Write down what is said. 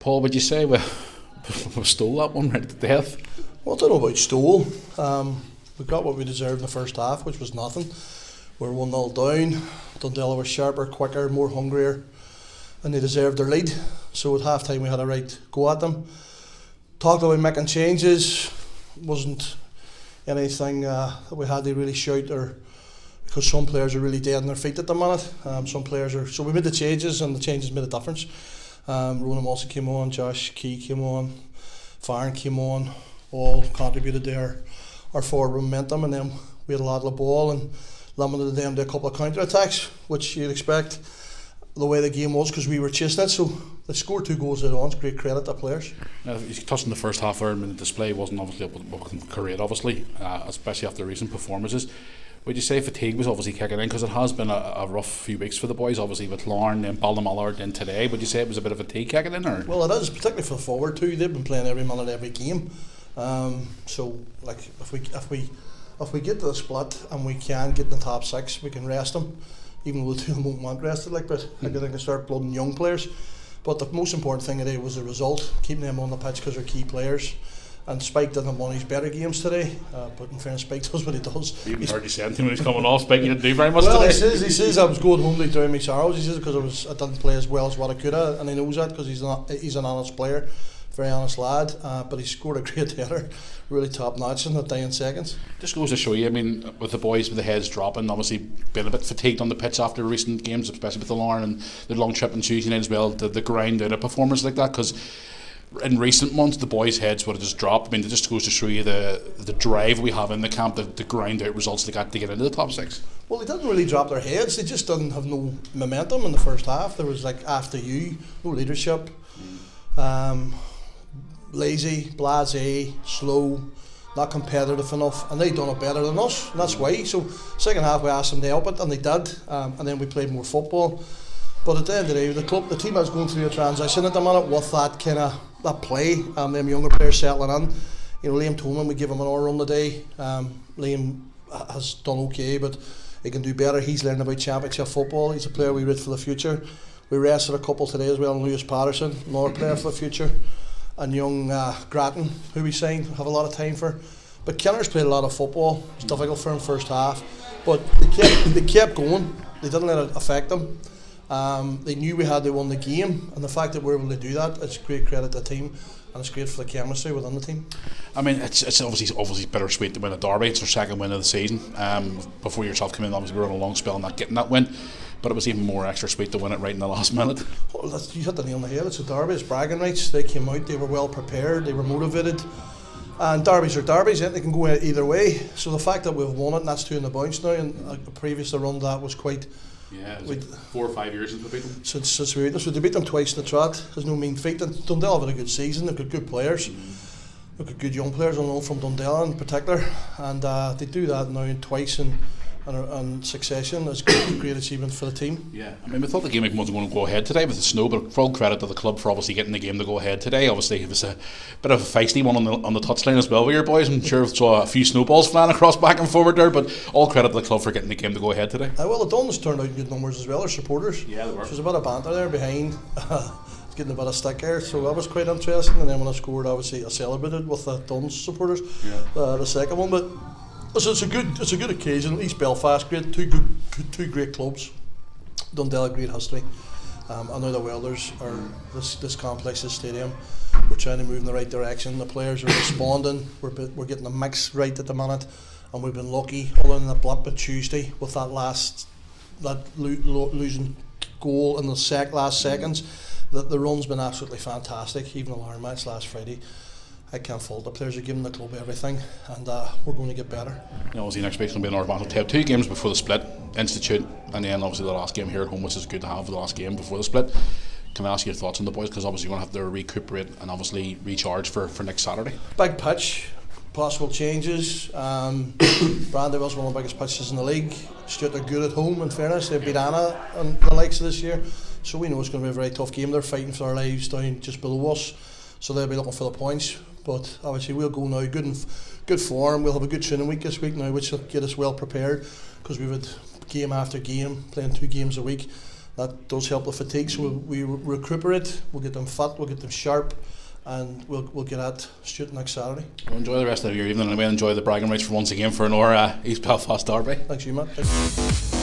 Paul, would you say we stole that one right to death? Well, I don't know about stole. We got what we deserved in the first half, which was nothing. We were 1-0 down. Dundela were sharper, quicker, more hungrier, and they deserved their lead. So at half time we had a right go at them. Talked about making changes. Wasn't anything that we had to really shout, or because some players are really dead on their feet at the minute. Some players are. So we made the changes, and the changes made a difference. Ronan Wilson came on, Josh Kee came on, Farron came on. All contributed to our forward momentum, and then we had a lot of the ball and limited them to a couple of counter attacks, which you'd expect the way the game was, because we were chasing it. So they scored 2 goals at once. Great credit to players. You touched on the first half there, and the display wasn't obviously up with Korea, obviously, especially after recent performances. Would you say fatigue was obviously kicking in, because it has been a rough few weeks for the boys, obviously with Lough and Ballymallard and today? Would you say it was a bit of fatigue kicking in, or? Well, it is, particularly for the forward too. They've been playing every minute, every game. So like if we get to the split and we can get in the top 6, we can rest them. Even though the 2 of them won't want rested, but I think they can start blooding young players. But the most important thing today was the result, keeping them on the pitch, because they're key players. And Spike didn't have one of his better games today, but in fairness, Spike does what he does. You heard you saying to him when he's coming off, Spike, you didn't do very much today. Well, he says I was going home to drown my sorrows. He says because I didn't play as well as what I could have, and he knows that because he's an honest player, very honest lad. But he scored a great header, really top notch in the dying seconds. Just goes to show you, I mean, with the boys with the heads dropping, obviously been a bit fatigued on the pitch after recent games, especially with the Lough and the long trip on Tuesday night as well, the grind out a performance like that, because in recent months the boys' heads would have just dropped. I mean, it just goes to show you the drive we have in the camp, the grind out results they got to get into the top 6. Well, they didn't really drop their heads, they just didn't have no momentum in the first half. There was like after you, no leadership, lazy, blasé, slow, not competitive enough, and they done it better than us, and that's why. So second half we asked them to help it, and they did, and then we played more football. But at the end of the day, the team is going through a transition at the minute with that kind of that play. Them younger players settling in. You know, Liam Tolman, we give him an hour run today. Liam has done okay, but he can do better. He's learning about championship football. He's a player we rate for the future. We rested a couple today as well. Lewis Patterson, another player for the future, and young Grattan, who we signed, have a lot of time for. But Kenner's played a lot of football. It's difficult for him first half, but they kept going. They didn't let it affect them. They knew we had to win the game, and the fact that we're able to do that, it's great credit to the team, and it's great for the chemistry within the team. I mean, it's obviously bittersweet to win a derby. It's our second win of the season. Before yourself came in, obviously we were on a long spell not getting that win, but it was even more extra sweet to win it right in the last minute. Well, you hit the nail on the head. It's a derby, it's bragging rights. They came out, they were well prepared, they were motivated, and derbies are derbies, they can go either way. So the fact that we've won it, and that's 2 in the bounce now, and previous to run to that was quite. Yeah, it was 4 or 5 years since we beat them. Since we beat them, so they beat them twice in the trot. There's no mean feat. And Dundela have had a good season. They've got good players. They've got good young players, I know from Dundela in particular, and they do that now twice in succession. It's a great achievement for the team. Yeah, I mean, we thought the game wasn't going to go ahead today with the snow, but full credit to the club for obviously getting the game to go ahead today. Obviously, it was a bit of a feisty one on the touchline as well with your boys. I'm sure we saw a few snowballs flying across back and forward there, but all credit to the club for getting the game to go ahead today. Well, the Duns turned out good numbers as well, their supporters. Yeah, they were. So there's a bit of banter there behind. Getting a bit of stick there, so that was quite interesting. And then when I scored, obviously I celebrated with the Duns supporters. Yeah. The second one, but it's a good occasion. East Belfast, two great clubs. Dundela, great history. I know the Welders are this complex, this stadium. We're trying to move in the right direction. The players are responding. We're getting the mix right at the minute, and we've been lucky. Other than the blip on Tuesday with that losing goal in the last seconds. The run's been absolutely fantastic. Even the Lough match last Friday, I can't fault the players are giving the club everything, and we're going to get better. Obviously next week's going to be another battle. They have 2 games before the split, Institute, and then obviously the last game here at home, which is good to have the last game before the split. Can I ask your thoughts on the boys, because obviously you're going to have to recuperate and obviously recharge for next Saturday? Big pitch, possible changes. Brandy was one of the biggest pitches in the league. Stuart are good at home, in fairness. They beat Anna and the likes of this year. So we know it's going to be a very tough game. They're fighting for their lives down just below us, so they'll be looking for the points. But obviously we'll go now good form. We'll have a good training week this week now, which will get us well prepared, because we've had game after game, playing 2 games a week. that does help the fatigue. So we recuperate, we'll get them fit, we'll get them sharp, and we'll get at shooting next Saturday. Well, enjoy the rest of your evening, and enjoy the bragging rights for once again for an East Belfast derby. Thanks you, Matt. Thanks.